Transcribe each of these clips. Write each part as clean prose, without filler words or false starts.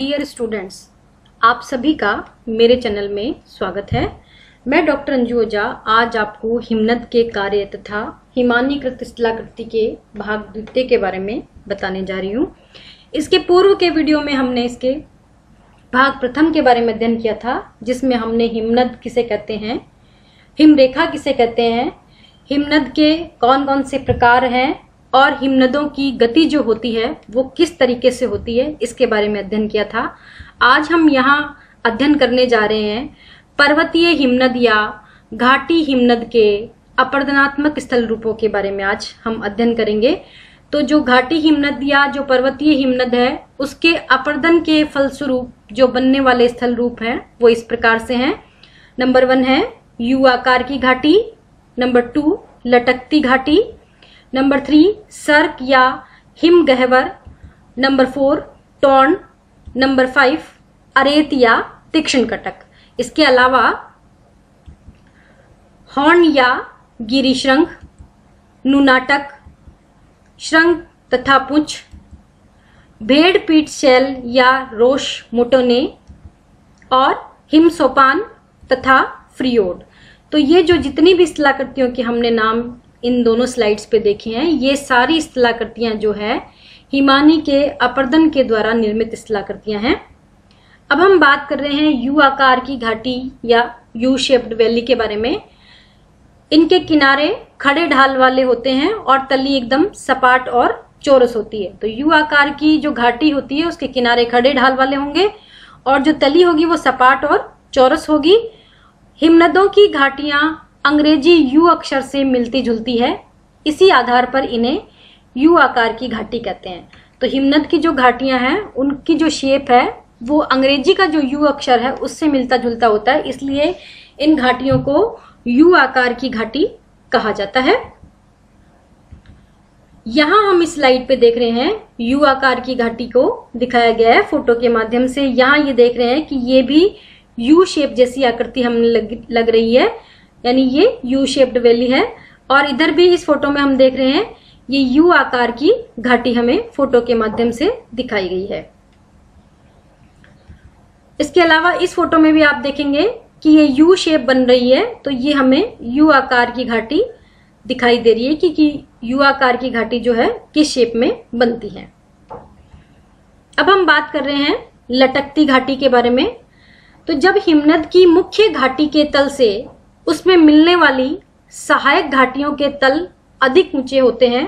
Dear students, आप सभी का मेरे चैनल में स्वागत है। मैं डॉक्टर अंजू ओझा आज आपको हिमनद के कार्य तथा हिमानीकृत स्थलाकृति के भाग द्वितीय के बारे में बताने जा रही हूँ। इसके पूर्व के वीडियो में हमने इसके भाग प्रथम के बारे में अध्ययन किया था, जिसमें हमने हिमनद किसे कहते हैं, हिमरेखा किसे कहते हैं, हिमनद के कौन कौन से प्रकार हैं और हिमनदों की गति जो होती है वो किस तरीके से होती है, इसके बारे में अध्ययन किया था। आज हम यहाँ अध्ययन करने जा रहे हैं पर्वतीय हिमनद या घाटी हिमनद के अपरदनात्मक स्थल रूपों के बारे में आज हम अध्ययन करेंगे। तो जो घाटी हिमनद या जो पर्वतीय हिमनद है उसके अपरदन के फलस्वरूप जो बनने वाले स्थल रूप हैं वो इस प्रकार से हैं। नंबर 1 है यू आकार की घाटी, नंबर 2 लटकती घाटी, नंबर 3 सर्क या हिम गह्वर, नंबर 4 टॉर्न, नंबर 5 अरेत या तीक्ष्ण कटक। इसके अलावा हॉर्न या गिरिशृंग, नुनाटक, श्रृंग तथा पुंछ, भेड़ पीठ शैल या रोश मोटोने और हिम सोपान तथा फ्रियोड। तो ये जो जितनी भी स्थलाकृतियों के हमने नाम इन दोनों स्लाइड्स पे देखे हैं, ये सारी स्थलाकृतियां जो है हिमानी के अपरदन के द्वारा निर्मित स्थलाकृतियां हैं। अब हम बात कर रहे हैं यू आकार की घाटी या यू शेप्ड वैली के बारे में। इनके किनारे खड़े ढाल वाले होते हैं और तली एकदम सपाट और चौरस होती है। तो यू आकार की जो घाटी होती है उसके किनारे खड़े ढाल वाले होंगे और जो तली होगी वो सपाट और चौरस होगी। हिमनदों की घाटियां अंग्रेजी यू अक्षर से मिलती जुलती है, इसी आधार पर इन्हें यू आकार की घाटी कहते हैं। तो हिमनद की जो घाटियां हैं उनकी जो शेप है वो अंग्रेजी का जो यू अक्षर है उससे मिलता जुलता होता है, इसलिए इन घाटियों को यू आकार की घाटी कहा जाता है। यहां हम इस स्लाइड पे देख रहे हैं यू आकार की घाटी को दिखाया गया है फोटो के माध्यम से। यहां ये देख रहे हैं कि ये भी यू शेप जैसी आकृति हमें लग रही है, यानी ये यू शेप्ड वैली है। और इधर भी इस फोटो में हम देख रहे हैं ये यू आकार की घाटी हमें फोटो के माध्यम से दिखाई गई है। इसके अलावा इस फोटो में भी आप देखेंगे कि ये यू शेप बन रही है, तो ये हमें यू आकार की घाटी दिखाई दे रही है कि यू आकार की घाटी जो है किस शेप में बनती है। अब हम बात कर रहे हैं लटकती घाटी के बारे में। तो जब हिमनद की मुख्य घाटी के तल से उसमें मिलने वाली सहायक घाटियों के तल अधिक ऊंचे होते हैं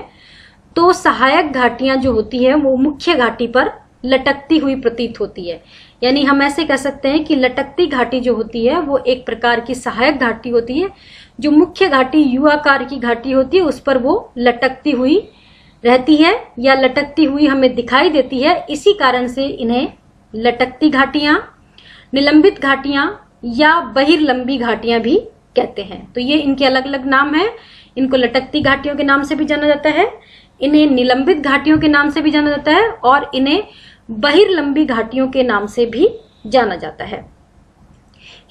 तो सहायक घाटियां जो होती है वो मुख्य घाटी पर लटकती हुई प्रतीत होती है। यानी हम ऐसे कह सकते हैं कि लटकती घाटी जो होती है वो एक प्रकार की सहायक घाटी होती है। जो मुख्य घाटी यू आकार की घाटी होती है उस पर वो लटकती हुई रहती है या लटकती हुई हमें दिखाई देती है। इसी कारण से इन्हें लटकती घाटियां, निलंबित घाटियां या बहिर्लंबी घाटियां भी कहते हैं। तो ये इनके अलग अलग नाम है। इनको लटकती घाटियों के नाम से भी जाना जाता है, इन्हें निलंबित घाटियों के नाम से भी जाना जाता है और इन्हें बहिर्लंबी घाटियों के नाम से भी जाना जाता है।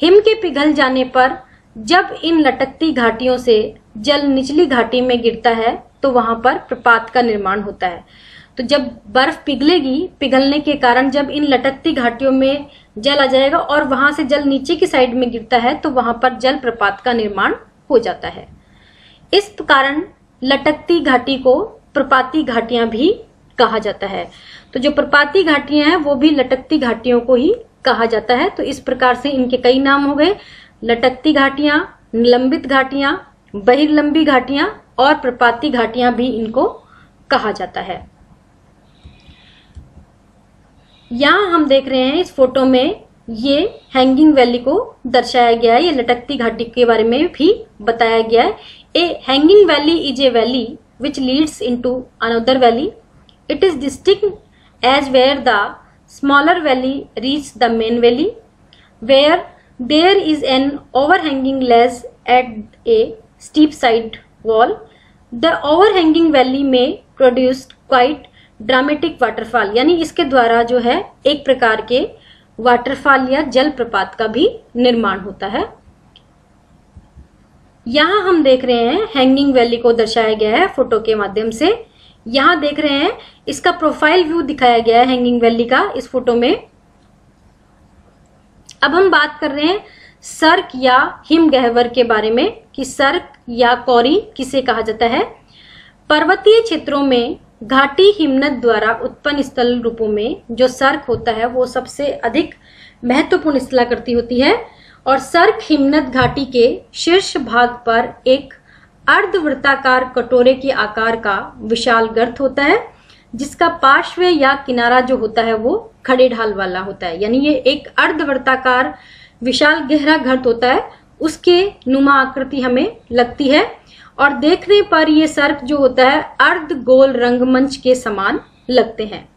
हिम के पिघल जाने पर जब इन लटकती घाटियों से जल निचली घाटी में गिरता है तो वहां पर प्रपात का निर्माण होता है। तो जब बर्फ पिघलेगी, पिघलने के कारण जब इन लटकती घाटियों में जल आ जाएगा और वहां से जल नीचे की साइड में गिरता है तो वहां पर जल प्रपात का निर्माण हो जाता है। इस कारण लटकती घाटी को प्रपाती घाटियां भी कहा जाता है। तो जो प्रपाती घाटियां हैं वो भी लटकती घाटियों को ही कहा जाता है। तो इस प्रकार से इनके कई नाम हो गए, लटकती घाटियां, निलंबित घाटियां, बहिर्लंबी घाटियां और प्रपाती घाटियां भी इनको कहा जाता है। यहाँ हम देख रहे हैं इस फोटो में ये हैंगिंग वैली को दर्शाया गया है, ये लटकती घाटी के बारे में भी बताया गया है। A hanging valley is a valley which leads into another valley. It is distinct as where the smaller valley reaches the main valley, where there is an overhanging ledge at a steep side wall. The overhanging valley may produce quite dramatic waterfall. यानी इसके द्वारा जो है एक प्रकार के waterfall या जलप्रपात का भी निर्माण होता है। यहाँ हम देख रहे हैं हैंगिंग वैली को दर्शाया गया है फोटो के माध्यम से। यहाँ देख रहे हैं इसका प्रोफाइल व्यू दिखाया गया है हैंगिंग वैली का इस फोटो में। अब हम बात कर रहे हैं सर्क या हिमगह्वर के बारे में कि सर्क या कौरी किसे कहा जाता है। पर्वतीय क्षेत्रों में घाटी हिमनद द्वारा उत्पन्न स्थल रूपों में जो सर्क होता है वो सबसे अधिक महत्वपूर्ण स्थलाकृति होती है और सर्क हिमनद घाटी के शीर्ष भाग पर एक अर्धवृत्ताकार कटोरे के आकार का विशाल गर्त होता है जिसका पार्श्व या किनारा जो होता है वो खड़े ढाल वाला होता है। यानी ये एक अर्धवृत्ताकार विशाल गहरा गर्त होता है, उसके नुमा आकृति हमें लगती है और देखने पर ये सर्क जो होता है अर्ध गोल रंगमंच के समान लगते हैं।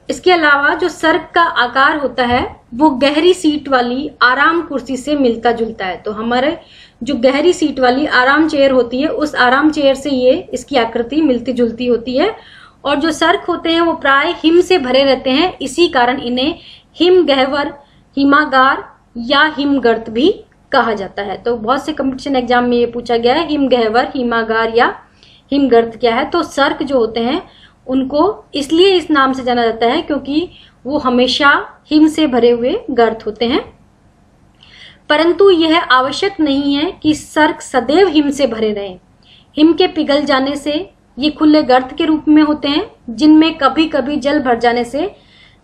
इसके अलावा जो सर्क का आकार होता है वो गहरी सीट वाली आराम कुर्सी से मिलता जुलता है। तो हमारे जो गहरी सीट वाली आराम चेयर होती है उस आराम चेयर से ये इसकी आकृति मिलती जुलती होती है। और जो सर्क होते हैं वो प्राय हिम से भरे रहते हैं, इसी कारण इन्हें हिमगह्वर, हिमागार या हिमगर्त भी कहा जाता है। तो बहुत से कंपटीशन एग्जाम में ये पूछा गया है हिमगह्वर, हिमागार या हिमगर्त क्या है। तो सर्क जो होते हैं उनको इसलिए इस नाम से जाना जाता है क्योंकि वो हमेशा हिम से भरे हुए गर्त होते हैं। परंतु यह आवश्यक नहीं है कि सर्क सदैव हिम से भरे रहें। हिम के पिघल जाने से ये खुले गर्त के रूप में होते हैं जिनमें कभी कभी जल भर जाने से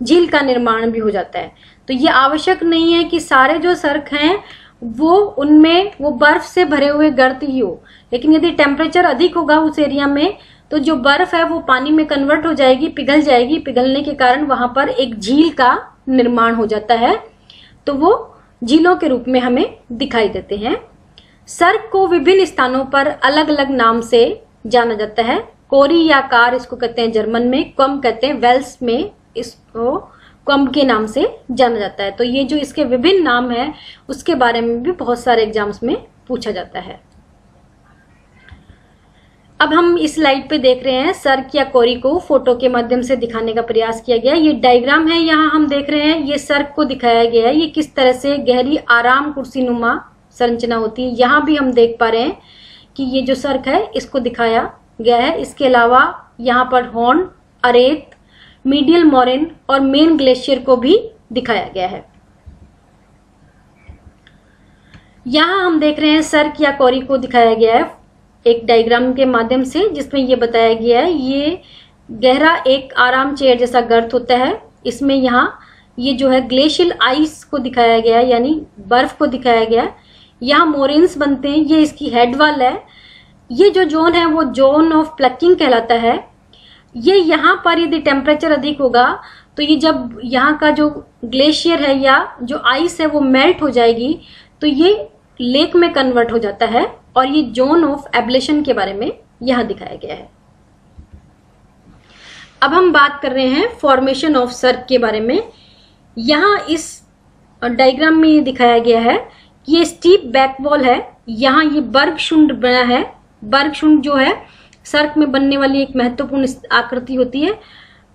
झील का निर्माण भी हो जाता है। तो ये आवश्यक नहीं है कि सारे जो सर्क हैं वो उनमें वो बर्फ से भरे हुए गर्त ही हो, लेकिन यदि टेम्परेचर अधिक होगा उस एरिया में तो जो बर्फ है वो पानी में कन्वर्ट हो जाएगी, पिघल जाएगी। पिघलने के कारण वहां पर एक झील का निर्माण हो जाता है, तो वो झीलों के रूप में हमें दिखाई देते हैं। सर्क को विभिन्न स्थानों पर अलग अलग नाम से जाना जाता है। कोरी या कार इसको कहते हैं जर्मन में, क्वम कहते हैं वेल्स में, इसको क्वम के नाम से जाना जाता है। तो ये जो इसके विभिन्न नाम है उसके बारे में भी बहुत सारे एग्जाम्स में पूछा जाता है। अब हम इस स्लाइड पे देख रहे हैं सर्क या कोरी को फोटो के माध्यम से दिखाने का प्रयास किया गया। ये डायग्राम है, यहाँ हम देख रहे हैं ये सर्क को दिखाया गया है, ये किस तरह से गहरी आराम कुर्सी नुमा संरचना होती है। यहाँ भी हम देख पा रहे हैं कि ये जो सर्क है इसको दिखाया गया है। इसके अलावा यहाँ पर हॉर्न, अरेत, मीडियल मोरेन और मेन ग्लेशियर को भी दिखाया गया है। यहाँ हम देख रहे हैं सर्क या कोरी को दिखाया गया है एक डायग्राम के माध्यम से, जिसमें ये बताया गया है ये गहरा एक आराम चेयर जैसा गर्त होता है। इसमें यहाँ ये जो है ग्लेशियल आइस को दिखाया गया है, यानी बर्फ को दिखाया गया है। यहाँ मोरेन्स बनते हैं, ये इसकी हेड वॉल है। ये जो जोन है वो जोन ऑफ प्लकिंग कहलाता है। ये यहाँ पर यदि टेम्परेचर अधिक होगा तो ये जब यहाँ का जो ग्लेशियर है या जो आइस है वो मेल्ट हो जाएगी तो ये लेक में कन्वर्ट हो जाता है और ये जोन ऑफ एब्लेशन के बारे में यहाँ दिखाया गया है। अब हम बात कर रहे हैं फॉर्मेशन ऑफ सर्क के बारे में। यहाँ इस डायग्राम में ये दिखाया गया है कि ये स्टीप बैक वॉल है, यहाँ ये बर्गशुंड बना है। बर्गशुंड जो है सर्क में बनने वाली एक महत्वपूर्ण आकृति होती है।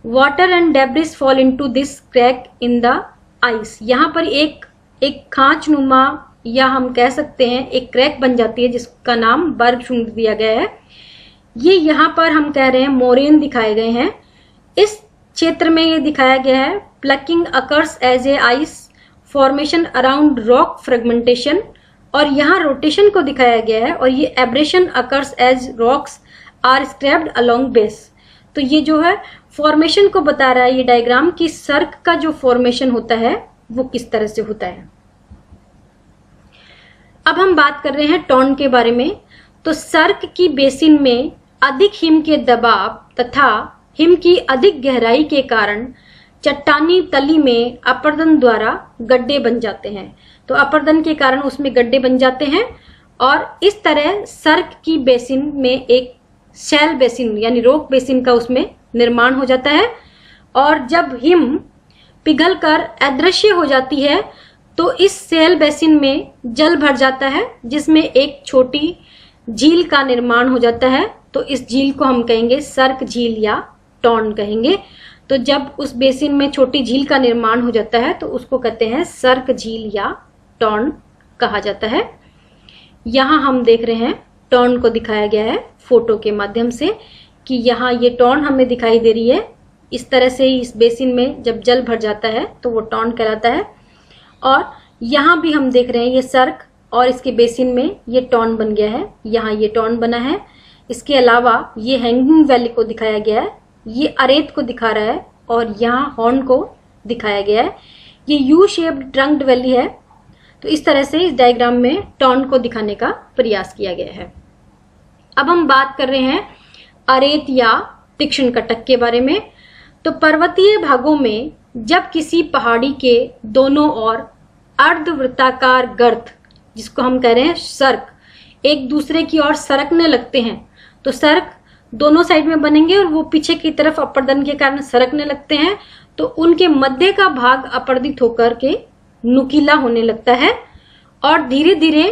Water and debris fall into this crack in the ice. यहाँ पर एक खांच नुमा या हम कह सकते हैं एक क्रैक बन जाती है जिसका नाम बर्गशुंड दिया गया है। ये यहाँ पर हम कह रहे हैं मोरेन दिखाए गए हैं। इस क्षेत्र में ये दिखाया गया है plucking occurs as a ice formation around rock fragmentation, और यहाँ रोटेशन को दिखाया गया है और ये abrasion occurs as rocks are scraped along base. तो ये जो है फॉर्मेशन को बता रहा है ये डायग्राम कि सर्क का जो फॉर्मेशन होता है वो किस तरह से होता है। अब हम बात कर रहे हैं टॉर्न के बारे में। तो सर्क की बेसिन में अधिक हिम के दबाव तथा हिम की अधिक गहराई के कारण चट्टानी तली में अपरदन द्वारा गड्ढे बन जाते हैं। तो अपरदन के कारण उसमें गड्ढे बन जाते हैं और इस तरह सर्क की बेसिन में एक शैल बेसिन यानी रॉक बेसिन का उसमें निर्माण हो जाता है। और जब हिम पिघलकर अदृश्य हो जाती है तो इस शैल बेसिन में जल भर जाता है जिसमें एक छोटी झील का निर्माण हो जाता है। तो इस झील को हम कहेंगे सर्क झील या टॉर्न कहेंगे। तो जब उस बेसिन में छोटी झील का निर्माण हो जाता है तो उसको कहते हैं सर्क झील या टॉर्न कहा जाता है। यहाँ हम देख रहे हैं टॉर्न को दिखाया गया है फोटो के माध्यम से कि यहाँ ये टॉर्न हमें दिखाई दे रही है। इस तरह से ही इस बेसिन में जब जल भर जाता है तो वो टॉन कहलाता है। और यहाँ भी हम देख रहे हैं ये सर्क और इसके बेसिन में ये टॉन बन गया है, यहाँ ये टॉन बना है। इसके अलावा ये हैंगिंग वैली को दिखाया गया है, ये अरेत को दिखा रहा है और यहाँ हॉर्न को दिखाया गया है। ये यू शेप्ड ट्रंक्ड वैली है। तो इस तरह से इस डायग्राम में टॉन को दिखाने का प्रयास किया गया है। अब हम बात कर रहे हैं अरेत या तीक्ष्ण कटक के बारे में। तो पर्वतीय भागों में जब किसी पहाड़ी के दोनों ओर अर्धवृत्ताकार गर्त, जिसको हम कह रहे हैं सर्क, एक दूसरे की ओर सरकने लगते हैं, तो सर्क दोनों साइड में बनेंगे और वो पीछे की तरफ अपर्दन के कारण सरकने लगते हैं, तो उनके मध्य का भाग अपर्दित होकर के नुकीला होने लगता है और धीरे धीरे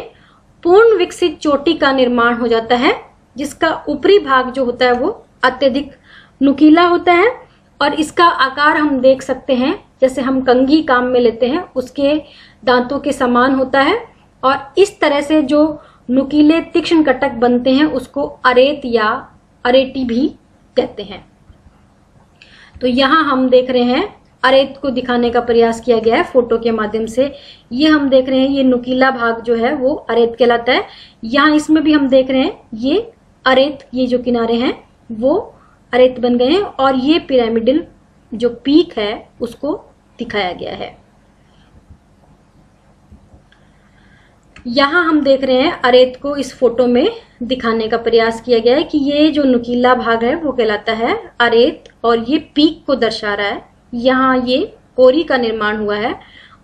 पूर्ण विकसित चोटी का निर्माण हो जाता है, जिसका ऊपरी भाग जो होता है वो अत्यधिक नुकीला होता है और इसका आकार हम देख सकते हैं, जैसे हम कंघी काम में लेते हैं उसके दांतों के समान होता है। और इस तरह से जो नुकीले तीक्ष्ण कटक बनते हैं उसको अरेत या अरेटी भी कहते हैं। तो यहाँ हम देख रहे हैं अरेत को दिखाने का प्रयास किया गया है फोटो के माध्यम से। ये हम देख रहे हैं ये नुकीला भाग जो है वो अरेत कहलाता है। यहाँ इसमें भी हम देख रहे हैं ये अरेत, ये जो किनारे हैं वो अरेत बन गए हैं और ये पिरामिडल जो पीक है उसको दिखाया गया है। यहाँ हम देख रहे हैं अरेत को इस फोटो में दिखाने का प्रयास किया गया है कि ये जो नुकीला भाग है वो कहलाता है अरेत और ये पीक को दर्शा रहा है। यहाँ ये कोरी का निर्माण हुआ है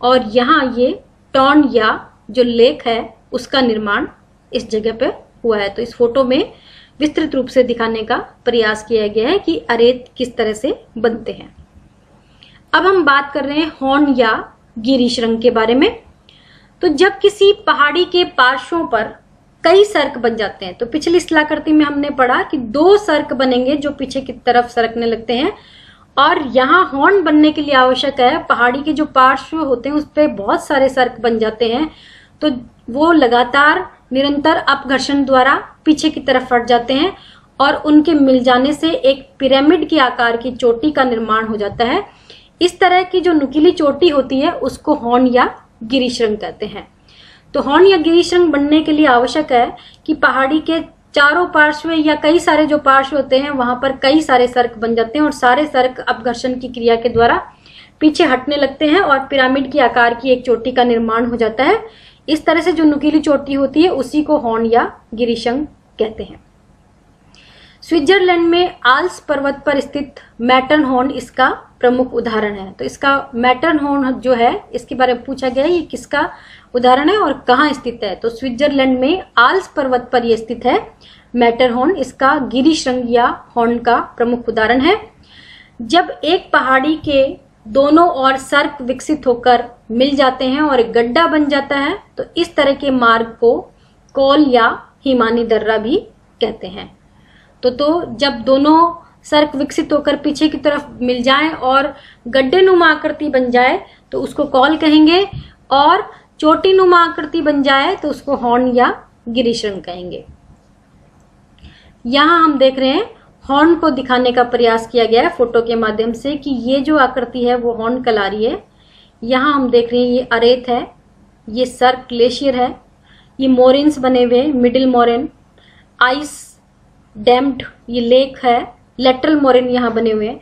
और यहाँ ये टॉन या जो लेक है उसका निर्माण इस जगह पे हुआ है। तो इस फोटो में विस्तृत रूप से दिखाने का प्रयास किया गया है कि अरेत किस तरह से बनते हैं। अब हम बात कर रहे हैं हॉर्न या गिरिशृंग के बारे में। तो जब किसी पहाड़ी के पार्श्वों पर कई सर्क बन जाते हैं, तो पिछली शिलाकृति में हमने पढ़ा कि 2 सर्क बनेंगे जो पीछे की तरफ सरकने लगते हैं और यहाँ हॉर्न बनने के लिए आवश्यक है पहाड़ी के जो पार्श्व होते हैं उस पर बहुत सारे सर्क बन जाते हैं, तो वो लगातार निरंतर अपघर्षण द्वारा पीछे की तरफ फट जाते हैं और उनके मिल जाने से एक पिरामिड के आकार की चोटी का निर्माण हो जाता है। इस तरह की जो नुकीली चोटी होती है उसको हॉर्न या गिरिशृंग कहते हैं। तो हॉर्न या गिरिशृंग बनने के लिए आवश्यक है कि पहाड़ी के चारों पार्श्व या कई सारे जो पार्श्व होते हैं वहां पर कई सारे सर्क बन जाते हैं और सारे सर्क अपघर्षण की क्रिया के द्वारा पीछे हटने लगते हैं और पिरामिड के आकार की एक चोटी का निर्माण हो जाता है। इस तरह से जो नुकीली चोटी होती है उसी को हॉर्न या गिरिशृंग कहते हैं। स्विट्जरलैंड में आल्प्स पर्वत पर स्थित मैटरहॉर्न इसका प्रमुख उदाहरण है। तो इसका मैटरहॉर्न जो है इसके बारे में पूछा गया है ये किसका उदाहरण है और कहाँ स्थित है। तो स्विट्जरलैंड में आल्प्स पर्वत पर यह स्थित है मैटरहॉर्न, इसका गिरिशृंग या हॉर्न का प्रमुख उदाहरण है। जब एक पहाड़ी के दोनों ओर सर्क विकसित होकर मिल जाते हैं और एक गड्ढा बन जाता है तो इस तरह के मार्ग को कॉल या हिमानी दर्रा भी कहते हैं। तो जब दोनों सर्क विकसित होकर पीछे की तरफ मिल जाएं और गड्ढे नुमा आकृति बन जाए तो उसको कॉल कहेंगे और चोटी नुमा आकृति बन जाए तो उसको हॉर्न या गिरिशृंग कहेंगे। यहाँ हम देख रहे हैं हॉर्न को दिखाने का प्रयास किया गया है फोटो के माध्यम से कि ये जो आकृति है वो हॉर्न कहला रही है। यहाँ हम देख रहे हैं ये अरेत है, ये सर्क ग्लेशियर है, ये मोरेन्स बने हुए मिडिल मोरेन, आइस डैम्ड ये लेक है, लेटरल मोरेन यहाँ बने हुए हैं।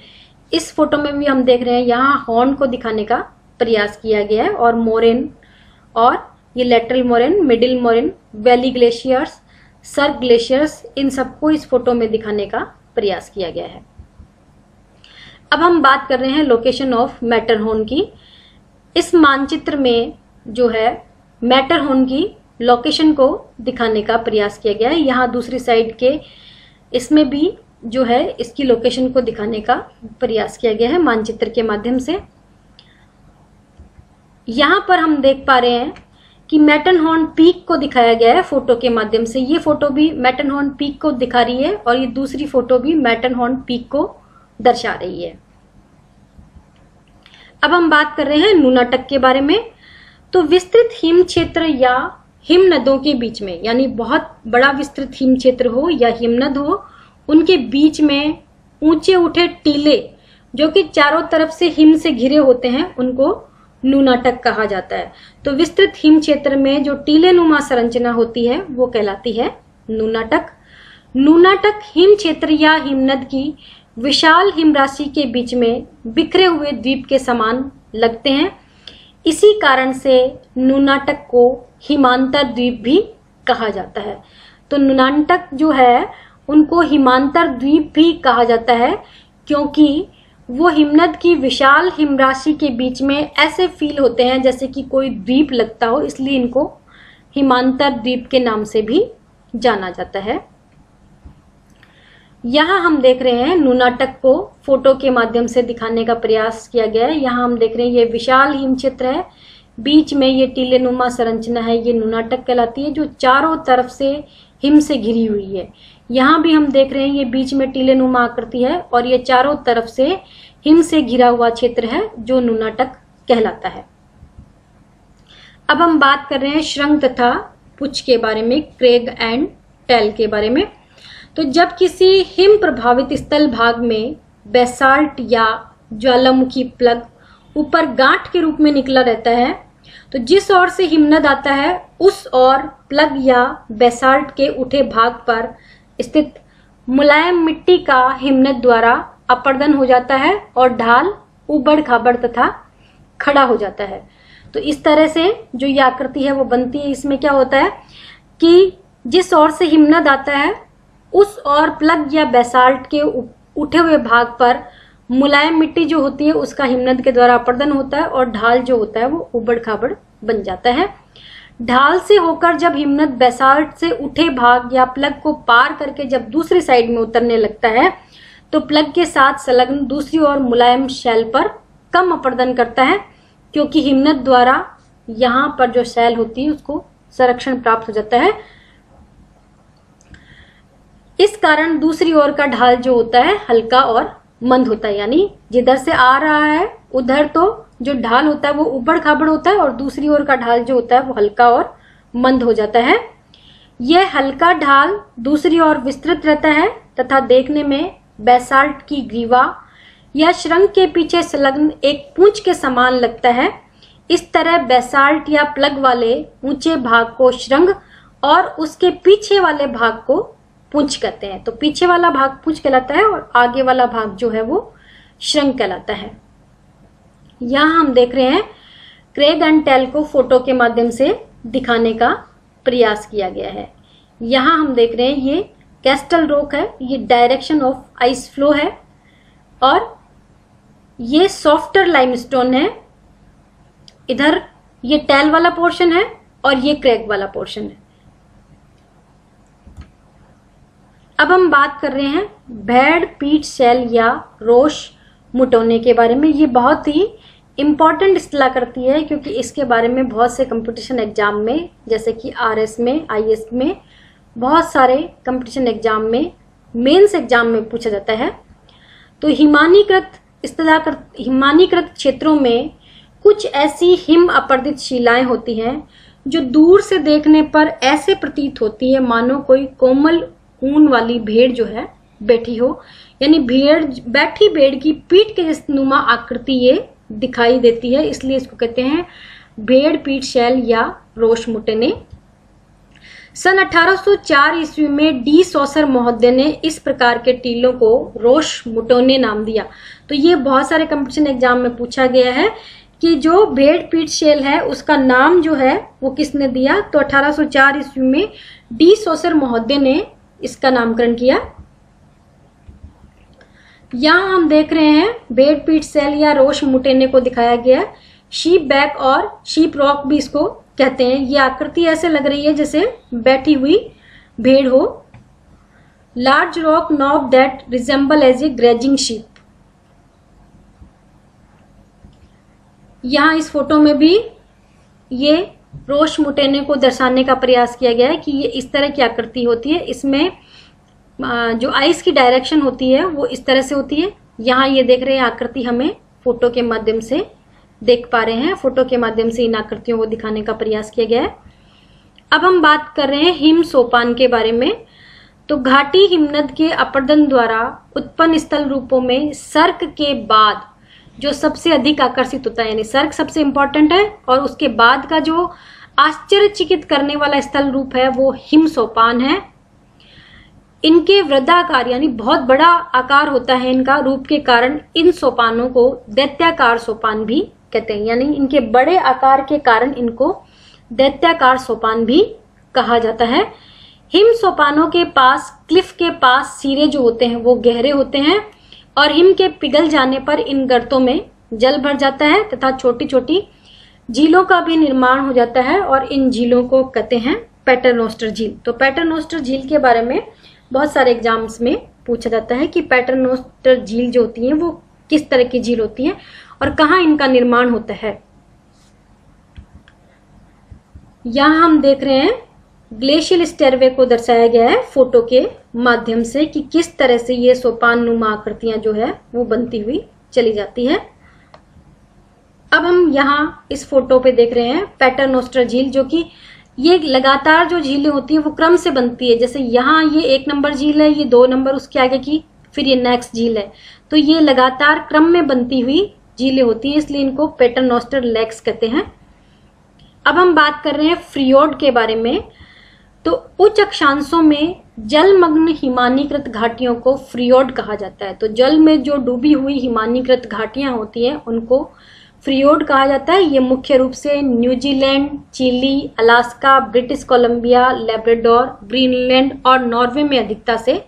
इस फोटो में भी हम देख रहे हैं यहाँ हॉर्न को दिखाने का प्रयास किया गया है और मोरेन और ये lateral moraine, middle moraine, valley glaciers, cirque glaciers, इन सबको इस फोटो में दिखाने का प्रयास किया गया है। अब हम बात कर रहे हैं लोकेशन ऑफ मैटरहॉर्न की। इस मानचित्र में जो है मैटरहॉर्न की लोकेशन को दिखाने का प्रयास किया गया है। यहाँ दूसरी साइड के इसमें भी जो है इसकी लोकेशन को दिखाने का प्रयास किया गया है मानचित्र के माध्यम से। यहाँ पर हम देख पा रहे हैं कि मैटरहॉर्न पीक को दिखाया गया है फोटो के माध्यम से। ये फोटो भी मैटरहॉर्न पीक को दिखा रही है और ये दूसरी फोटो भी मैटरहॉर्न पीक को दर्शा रही है। अब हम बात कर रहे हैं नूनाटक के बारे में। तो विस्तृत हिम क्षेत्र या हिम नदों के बीच में, यानी बहुत बड़ा विस्तृत हिम क्षेत्र हो या हिमनद हो, उनके बीच में ऊंचे उठे टीले जो कि चारों तरफ से हिम से घिरे होते हैं उनको नुनाटक कहा जाता है। तो विस्तृत हिम क्षेत्र में जो टीलेनुमा संरचना होती है वो कहलाती है नुनाटक। नुनाटक हिम क्षेत्र या हिमनद की विशाल हिमराशि के बीच में बिखरे हुए द्वीप के समान लगते हैं। इसी कारण से नुनाटक को हिमांतर द्वीप भी कहा जाता है। तो नुनाटक जो है उनको हिमांतर द्वीप भी कहा जाता है, क्योंकि वो हिमनद की विशाल हिमराशि के बीच में ऐसे फील होते हैं जैसे कि कोई द्वीप लगता हो, इसलिए इनको हिमांतर द्वीप के नाम से भी जाना जाता है। यहाँ हम देख रहे हैं नुनाटक को फोटो के माध्यम से दिखाने का प्रयास किया गया है। यहाँ हम देख रहे हैं ये विशाल हिम क्षेत्र है, बीच में ये टीलेनुमा संरचना है, ये नुनाटक कहलाती है, जो चारों तरफ से हिम से घिरी हुई है। यहाँ भी हम देख रहे हैं ये बीच में टीलेनुमा आकृति है और ये चारों तरफ से हिम से घिरा हुआ क्षेत्र है जो नुनाटक कहलाता है। अब हम बात कर रहे हैं श्रृंग तथा पुच्छ के बारे में, क्रेग एंड टेल के बारे में। तो जब किसी हिम प्रभावित स्थल भाग में बेसाल्ट या ज्वालामुखी प्लग ऊपर गांठ के रूप में निकला रहता है, तो जिस ओर से हिमनद आता है उस ओर प्लग या बेसाल्ट के उठे भाग पर स्थित मुलायम मिट्टी का हिमनद द्वारा अपर्दन हो जाता है और ढाल उबड़ खाबड़ तथा खड़ा हो जाता है। तो इस तरह से जो ये आकृति है वो बनती है। इसमें क्या होता है कि जिस ओर से हिमनद आता है उस ओर प्लग या बेसाल्ट के उठे हुए भाग पर मुलायम मिट्टी जो होती है उसका हिमनद के द्वारा अपर्दन होता है और ढाल जो होता है वो उबड़ खाबड़ बन जाता है। ढाल से होकर जब हिमनद बेसाल्ट से उठे भाग या प्लग को पार करके जब दूसरी साइड में उतरने लगता है तो प्लग के साथ संलग्न दूसरी ओर मुलायम शैल पर कम अपर्दन करता है, क्योंकि हिमनद द्वारा यहाँ पर जो शैल होती है उसको संरक्षण प्राप्त हो जाता है। इस कारण दूसरी ओर का ढाल जो होता है हल्का और मंद होता है, यानी जिधर से आ रहा है उधर तो जो ढाल होता है वो उबड़ खाबड़ होता है और दूसरी ओर का ढाल जो होता है वो हल्का और मंद हो जाता है। यह हल्का ढाल दूसरी ओर विस्तृत रहता है तथा देखने में बेसाल्ट की ग्रीवा या श्रृंग के पीछे संलग्न एक पूंछ के समान लगता है। इस तरह बेसाल्ट या प्लग वाले ऊंचे भाग को श्रृंग और उसके पीछे वाले भाग को पूंछ कहते हैं। तो पीछे वाला भाग पूंछ कहलाता है और आगे वाला भाग जो है वो श्रृंग कहलाता है। यहाँ हम देख रहे हैं क्रेग एंड टेल को फोटो के माध्यम से दिखाने का प्रयास किया गया है। यहाँ हम देख रहे हैं ये कैस्टल रॉक है, ये डायरेक्शन ऑफ आइस फ्लो है और ये सॉफ्टर लाइमस्टोन है। इधर ये टेल वाला पोर्शन है और ये क्रेग वाला पोर्शन है। अब हम बात कर रहे हैं भेड़ पीठ शैल या रोश मुटोने के बारे में। ये बहुत ही इम्पॉर्टेंट इस्तेलाह करती है, क्योंकि इसके बारे में बहुत से कंपटीशन एग्जाम में, जैसे कि RS में, IS में, बहुत सारे कंपटीशन एग्जाम में, मेंस एग्जाम में पूछा जाता है। तो हिमानीकृत क्षेत्रों में कुछ ऐसी हिम अपर्दित शिलाएं होती हैं जो दूर से देखने पर ऐसे प्रतीत होती है मानो कोई कोमल ऊन वाली भेड़ जो है बैठी हो, यानी बैठी भेड़ की पीठ के नुमा आकृति ये दिखाई देती है, इसलिए इसको कहते हैं भेड़ पीठ शैल या रोश मुटेने। सन 1804 ईस्वी में डी सॉसर महोदय ने इस प्रकार के टीलों को रोश मुटोने नाम दिया। तो ये बहुत सारे कंपटीशन एग्जाम में पूछा गया है कि जो भेड़ पीठ शैल है उसका नाम जो है वो किसने दिया। तो 1804 ईस्वी में डी सॉसर महोदय ने इसका नामकरण किया। यहाँ हम देख रहे हैं भेड़ पीठ शैल या रोश मुटेने को दिखाया गया। शीप बैक और शीप रॉक भी इसको कहते हैं। ये आकृति ऐसे लग रही है जैसे बैठी हुई भेड़ हो। Large rock knob that resemble as a grazing sheep. यहाँ इस फोटो में भी ये रोश मुटेने को दर्शाने का प्रयास किया गया है कि ये इस तरह की आकृति होती है। इसमें जो आइस की डायरेक्शन होती है वो इस तरह से होती है। यहाँ ये देख रहे हैं आकृति हमें फोटो के माध्यम से देख पा रहे हैं। फोटो के माध्यम से इन आकृतियों को दिखाने का प्रयास किया गया है। अब हम बात कर रहे हैं हिम सोपान के बारे में। तो घाटी हिमनद के अपर्दन द्वारा उत्पन्न स्थल रूपों में सर्क के बाद जो सबसे अधिक आकर्षित होता है, यानी सर्क सबसे इंपॉर्टेंट है और उसके बाद का जो आश्चर्यचकित करने वाला स्थल रूप है वो हिम सोपान है। इनके वृद्धाकार यानी बहुत बड़ा आकार होता है इनका रूप के कारण इन सोपानों को दैत्याकार सोपान भी कहते हैं, यानी इनके बड़े आकार के कारण इनको दैत्याकार सोपान भी कहा जाता है। हिम सोपानों के पास क्लिफ के पास सिरे जो होते हैं वो गहरे होते हैं और हिम के पिघल जाने पर इन गर्तों में जल भर जाता है तथा छोटी छोटी झीलों का भी निर्माण हो जाता है और इन झीलों को कहते हैं पैटरनोस्टर झील। तो पैटरनोस्टर झील के बारे में बहुत सारे एग्जाम्स में पूछा जाता है कि पैटरनोस्टर झील जो होती है वो किस तरह की झील होती है और कहाँ इनका निर्माण होता है। यहाँ हम देख रहे हैं ग्लेशियल स्टेरवे को दर्शाया गया है फोटो के माध्यम से कि किस तरह से ये सोपान नुमा आकृतियां जो है वो बनती हुई चली जाती है। अब हम यहाँ इस फोटो पे देख रहे हैं पैटरनोस्टर झील, जो कि ये लगातार जो झीलें होती है वो क्रम से बनती है। जैसे यहाँ ये 1 नंबर झील है, ये 2 नंबर उसके आगे की, फिर ये नेक्स्ट झील है, तो ये लगातार क्रम में बनती हुई झीलें होती हैं, इसलिए इनको पैटरनोस्टर लेक्स कहते हैं। अब हम बात कर रहे हैं फ्रियोड के बारे में। तो उच्च अक्षांशों में जलमग्न हिमानीकृत घाटियों को फ्रियोड कहा जाता है। तो जल में जो डूबी हुई हिमानीकृत घाटियां होती हैं उनको फ्रियोड कहा जाता है। ये मुख्य रूप से New Zealand, Chile, Alaska, British Columbia, Labrador, Greenland और नॉर्वे में अधिकता से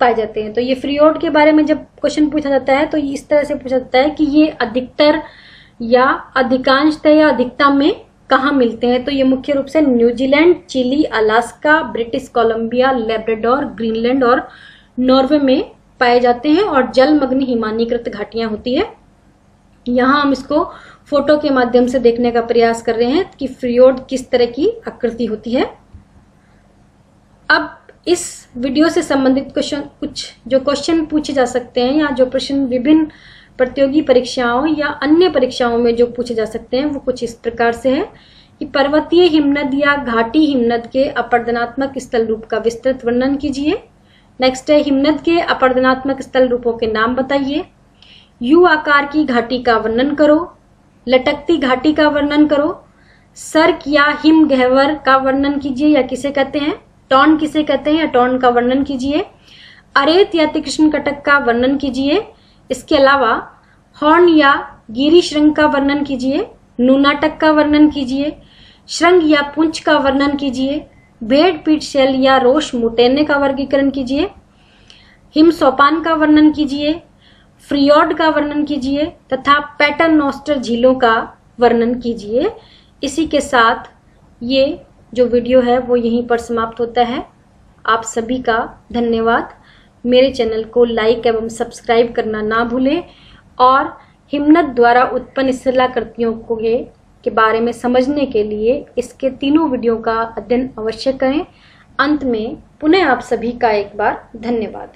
पाए जाते हैं। तो ये फ्रियोड के बारे में जब क्वेश्चन पूछा जाता है तो इस तरह से पूछा जाता है कि ये अधिकतर या अधिकांशतः या अधिकता में कहाँ मिलते हैं। तो ये मुख्य रूप से New Zealand, Chile, Alaska, British Columbia, Labrador, Greenland और नॉर्वे में पाए जाते हैं और जलमग्न हिमानीकृत घाटियां होती है। यहाँ हम इसको फोटो के माध्यम से देखने का प्रयास कर रहे हैं कि फ्रियोड किस तरह की आकृति होती है। अब इस वीडियो से संबंधित कुछ जो क्वेश्चन पूछे जा सकते हैं या जो प्रश्न विभिन्न प्रतियोगी परीक्षाओं या अन्य परीक्षाओं में जो पूछे जा सकते हैं वो कुछ इस प्रकार से है कि पर्वतीय हिमनद या घाटी हिमनद के अपर्दनात्मक स्थल रूप का विस्तृत वर्णन कीजिए। नेक्स्ट है हिमनद के अपर्दनात्मक स्थल रूपों के नाम बताइए। यू आकार की घाटी का वर्णन करो। लटकती घाटी का वर्णन करो। सर्क या हिम गह्वर का वर्णन कीजिए या किसे कहते हैं, टॉन किसे कहते हैं या टॉन का वर्णन कीजिए। अरेत या तीक्ष्ण कटक का वर्णन कीजिए। इसके अलावा हॉर्न या गिरी श्रृंग का वर्णन कीजिए। नूनाटक का वर्णन कीजिए। श्रृंग या पुंछ का वर्णन कीजिए। भेड़ पीठ शैल या रोश मुटेने का वर्गीकरण कीजिए। हिम सोपान का वर्णन कीजिए। फ्रियोड का वर्णन कीजिए तथा पैटरनोस्टर झीलों का वर्णन कीजिए। इसी के साथ ये जो वीडियो है वो यहीं पर समाप्त होता है। आप सभी का धन्यवाद। मेरे चैनल को लाइक एवं सब्सक्राइब करना ना भूलें और हिमनद द्वारा उत्पन्न शिलाकृतियों के बारे में समझने के लिए इसके तीनों वीडियो का अध्ययन अवश्य करें। अंत में पुनः आप सभी का एक बार धन्यवाद।